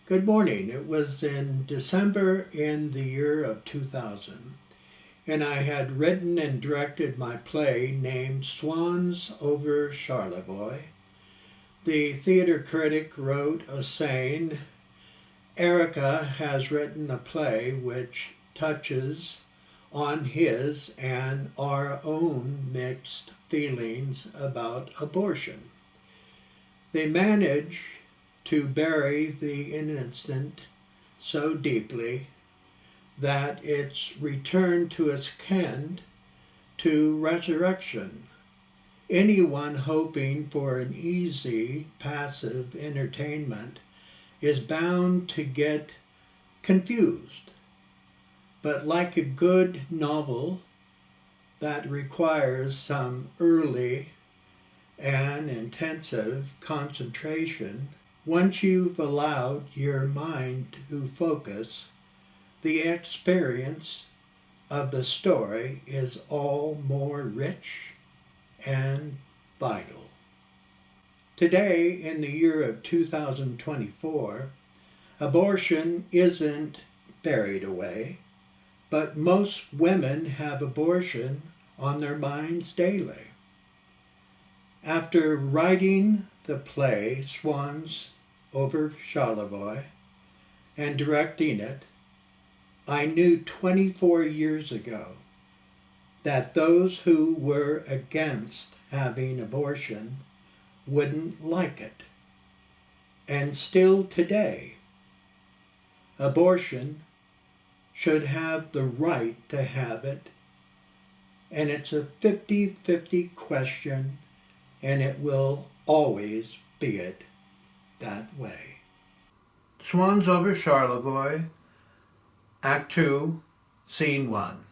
Good morning. It was in December in the year of 2000, and I had written and directed my play named Swans Over Charlevoix. The theater critic wrote a saying, Erreca has written a play which touches on his and our own mixed feelings about abortion. They manage to bury the innocent so deeply that it's returned to its kin to resurrection. Anyone hoping for an easy, passive entertainment is bound to get confused. But like a good novel that requires some early and intensive concentration, once you've allowed your mind to focus, the experience of the story is all more rich and vital. Today, in the year of 2024, abortion isn't buried away, but most women have abortion on their minds daily. After writing the play Swans Over Charlevoix and directing it, I knew 24 years ago that those who were against having abortion wouldn't like it. And still today, abortion should have the right to have it, and it's a 50-50 question, and it will always be it that way. Swans Over Charlevoix, Act 2, Scene 1.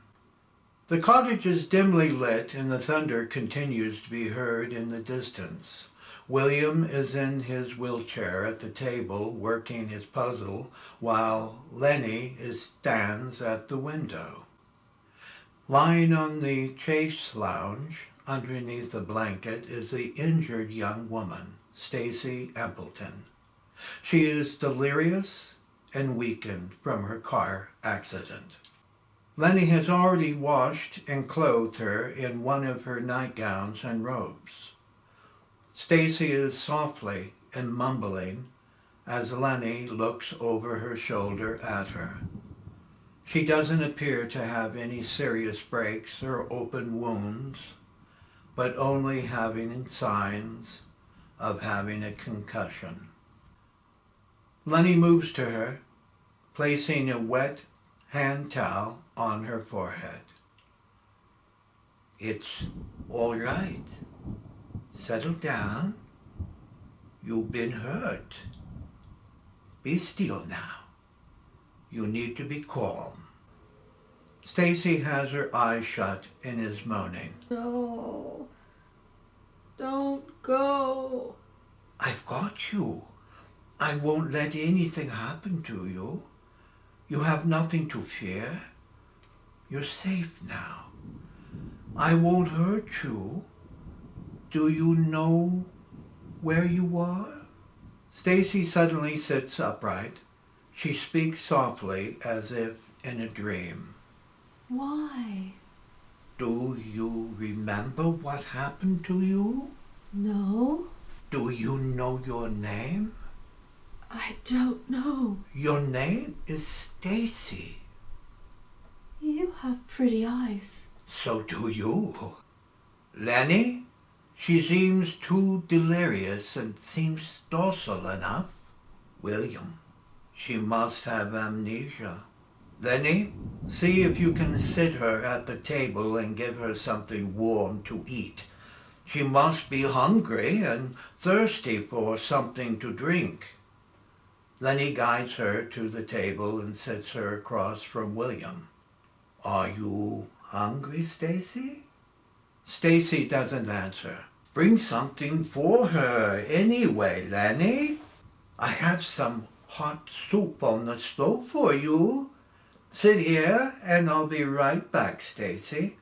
The cottage is dimly lit and the thunder continues to be heard in the distance. William is in his wheelchair at the table working his puzzle while Lenny stands at the window. Lying on the chaise lounge underneath a blanket is the injured young woman, Stacy Appleton. She is delirious and weakened from her car accident. Lenny has already washed and clothed her in one of her nightgowns and robes. Stacy is softly and mumbling as Lenny looks over her shoulder at her. She doesn't appear to have any serious breaks or open wounds, but only having signs of having a concussion. Lenny moves to her, placing a wet hand towel on her forehead. It's all right. Settle down. You've been hurt. Be still now. You need to be calm. Stacy has her eyes shut and is moaning. No, don't go. I've got you. I won't let anything happen to you. You have nothing to fear. You're safe now. I won't hurt you. Do you know where you are? Stacy suddenly sits upright. She speaks softly as if in a dream. Why? Do you remember what happened to you? No, Do you know your name? I don't know. Your name is Stacy. You have pretty eyes. So do you. Lenny? She seems too delirious and seems docile enough. William? She must have amnesia. Lenny, see if you can sit her at the table and give her something warm to eat. She must be hungry and thirsty for something to drink. Lenny guides her to the table and sits her across from William. Are you hungry, Stacy? Stacy doesn't answer. Bring something for her anyway, Lenny. I have some hot soup on the stove for you. Sit here and I'll be right back, Stacy.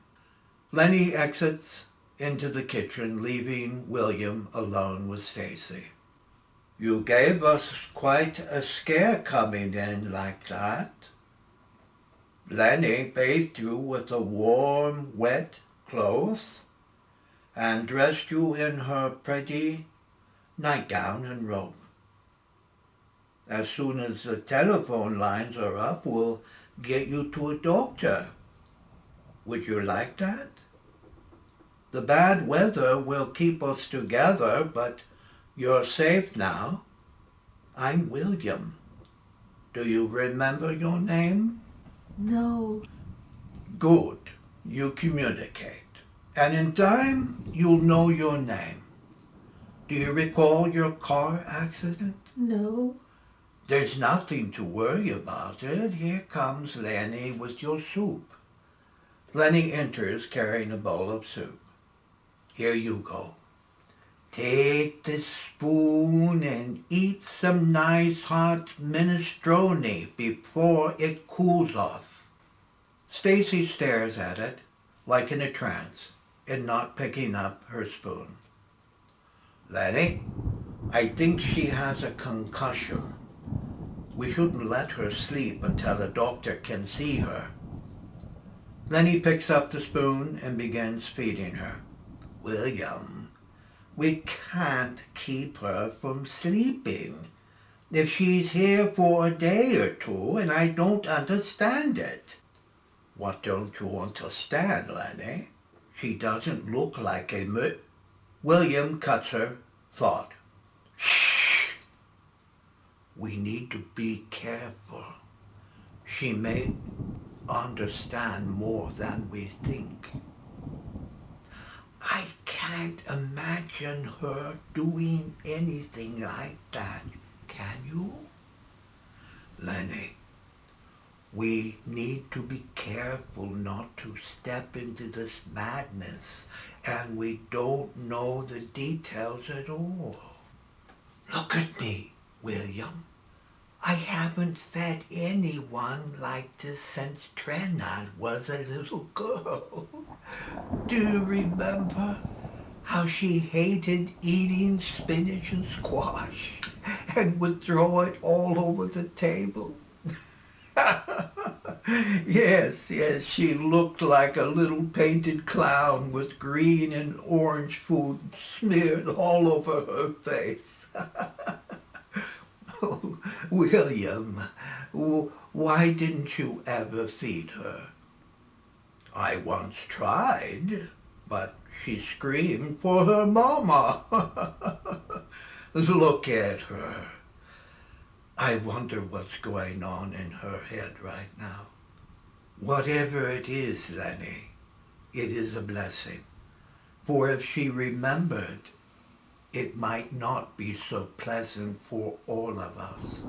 Lenny exits into the kitchen, leaving William alone with Stacy. You gave us quite a scare coming in like that. Lenny bathed you with the warm, wet clothes and dressed you in her pretty nightgown and robe. As soon as the telephone lines are up, we'll get you to a doctor. Would you like that? The bad weather will keep us together, but you're safe now. I'm William. Do you remember your name? No. Good. You communicate. And in time, you'll know your name. Do you recall your car accident? No. There's nothing to worry about it. Here comes Lenny with your soup. Lenny enters carrying a bowl of soup. Here you go. Take the spoon and eat some nice hot minestrone before it cools off. Stacy stares at it like in a trance and not picking up her spoon. Lenny, I think she has a concussion. We shouldn't let her sleep until a doctor can see her. Lenny picks up the spoon and begins feeding her. William, we can't keep her from sleeping. If she's here for a day or two, and I don't understand it. What don't you understand, Lenny? She doesn't look like a William cuts her thought. Shh! We need to be careful. She may understand more than we think. I can't imagine her doing anything like that, can you? Lenny, we need to be careful not to step into this madness, and we don't know the details at all. Look at me, William. I haven't fed anyone like this since Trenna was a little girl. Do you remember how she hated eating spinach and squash and would throw it all over the table? Yes, she looked like a little painted clown with green and orange food smeared all over her face. Oh, William, why didn't you ever feed her? I once tried, but she screamed for her mama. Look at her. I wonder what's going on in her head right now. Whatever it is, Lenny, it is a blessing. For if she remembered, it might not be so pleasant for all of us.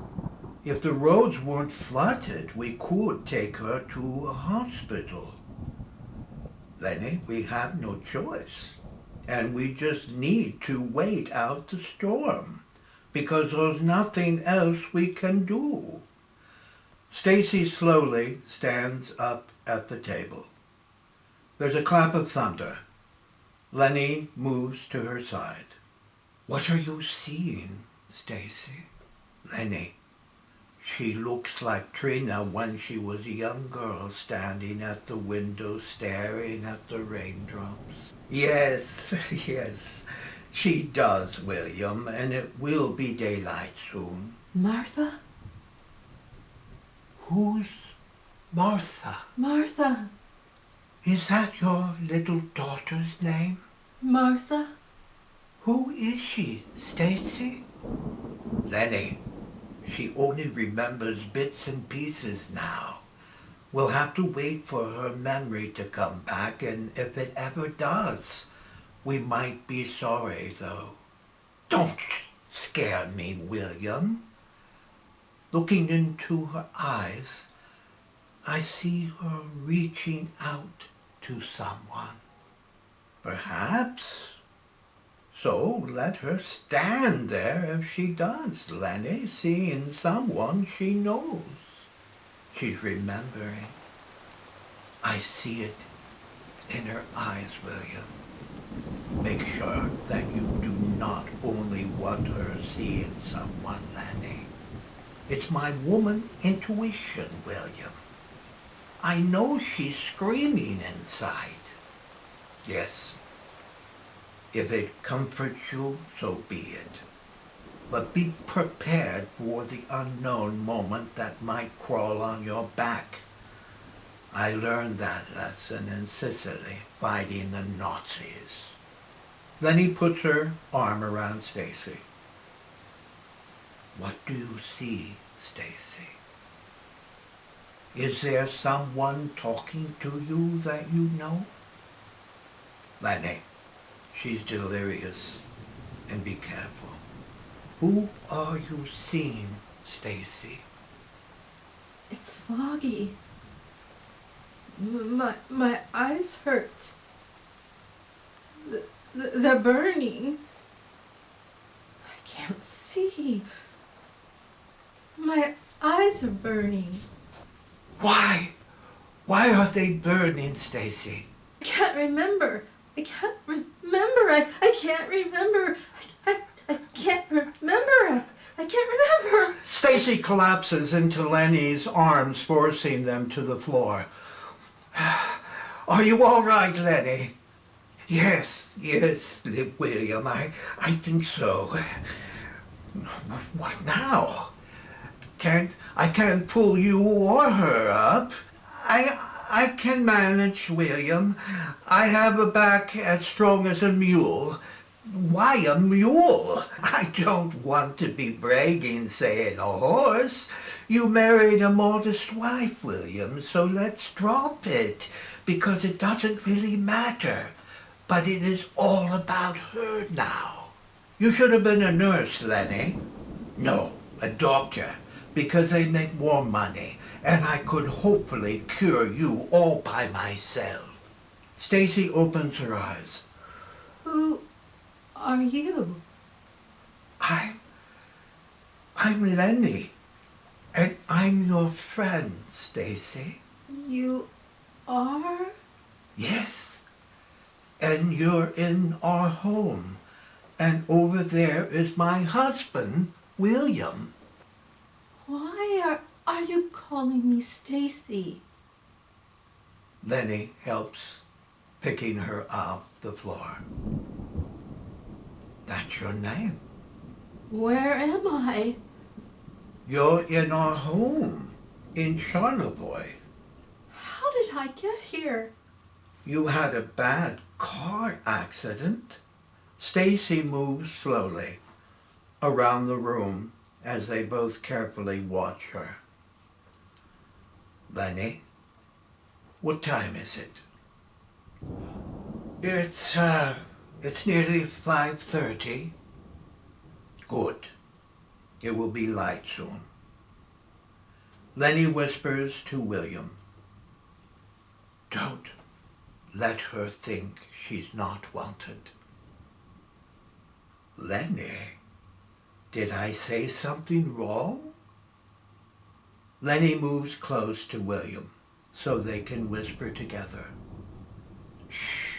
If the roads weren't flooded, we could take her to a hospital. Lenny, we have no choice. And we just need to wait out the storm, because there's nothing else we can do. Stacy slowly stands up at the table. There's a clap of thunder. Lenny moves to her side. What are you seeing, Stacy? Lenny, she looks like Trina when she was a young girl standing at the window staring at the raindrops. Yes, she does, William, and it will be daylight soon. Martha? Who's Martha? Martha. Is that your little daughter's name? Martha? Who is she, Stacy? Lenny, she only remembers bits and pieces now. We'll have to wait for her memory to come back, and if it ever does, we might be sorry, though. Don't scare me, William. Looking into her eyes, I see her reaching out to someone. Perhaps. So let her stand there if she does, Lenny, seeing someone she knows. She's remembering. I see it in her eyes, William. Make sure that you do not only want her seeing someone, Lenny. It's my woman intuition, William. I know she's screaming inside. Yes, if it comforts you, so be it. But be prepared for the unknown moment that might crawl on your back. I learned that lesson in Sicily, fighting the Nazis. Then he puts her arm around Stacy. What do you see, Stacy? Is there someone talking to you that you know? Lenny, she's delirious, and be careful. Who are you seeing, Stacy? It's foggy. My eyes hurt. They're burning. I can't see. My eyes are burning. Why? Why are they burning, Stacy? I can't remember. I can't remember. I can't remember. I can't remember. I can't remember. Stacy collapses into Lenny's arms, forcing them to the floor. Are you all right, Lenny? Yes, William, I think so. What now? I can't pull you or her up. I can manage, William. I have a back as strong as a mule. Why a mule? I don't want to be bragging saying a horse. You married a modest wife, William, so let's drop it, because it doesn't really matter. But it is all about her now. You should have been a nurse, Lenny. No, a doctor, because they make more money, and I could hopefully cure you all by myself. Stacy opens her eyes. Who are you? I'm Lenny, and I'm your friend, Stacy. You are? Yes, and you're in our home, and over there is my husband, William. Why are you calling me Stacy? Lenny helps picking her off the floor. That's your name. Where am I? You're in our home in Charlevoix. How did I get here? You had a bad car accident. Stacy moves slowly around the room as they both carefully watch her. Lenny, what time is it? It's nearly 5:30. Good. It will be light soon. Lenny whispers to William, don't let her think she's not wanted. Lenny, did I say something wrong? Lenny moves close to William so they can whisper together. Shh.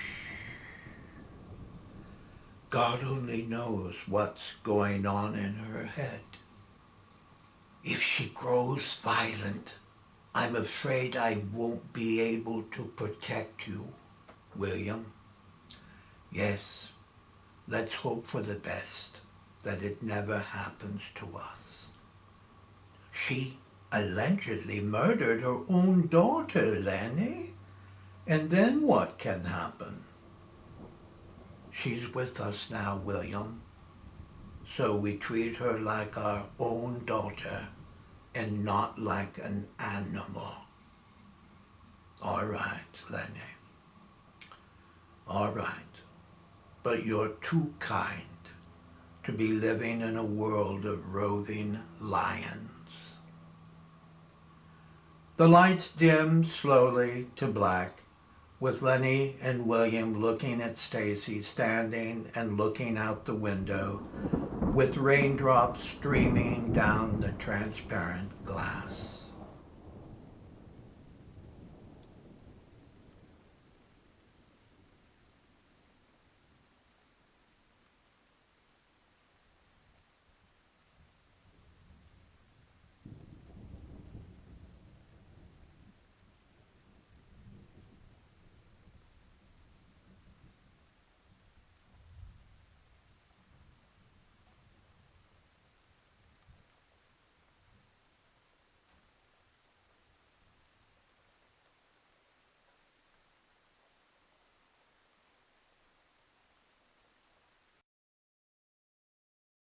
God only knows what's going on in her head. If she grows violent, I'm afraid I won't be able to protect you, William. Yes, let's hope for the best, that it never happens to us. She allegedly murdered her own daughter, Lenny. And then what can happen? She's with us now, William. So we treat her like our own daughter and not like an animal. All right, Lenny. All right. But you're too kind to be living in a world of roving lions. The lights dim slowly to black, with Lenny and William looking at Stacy standing and looking out the window, with raindrops streaming down the transparent glass.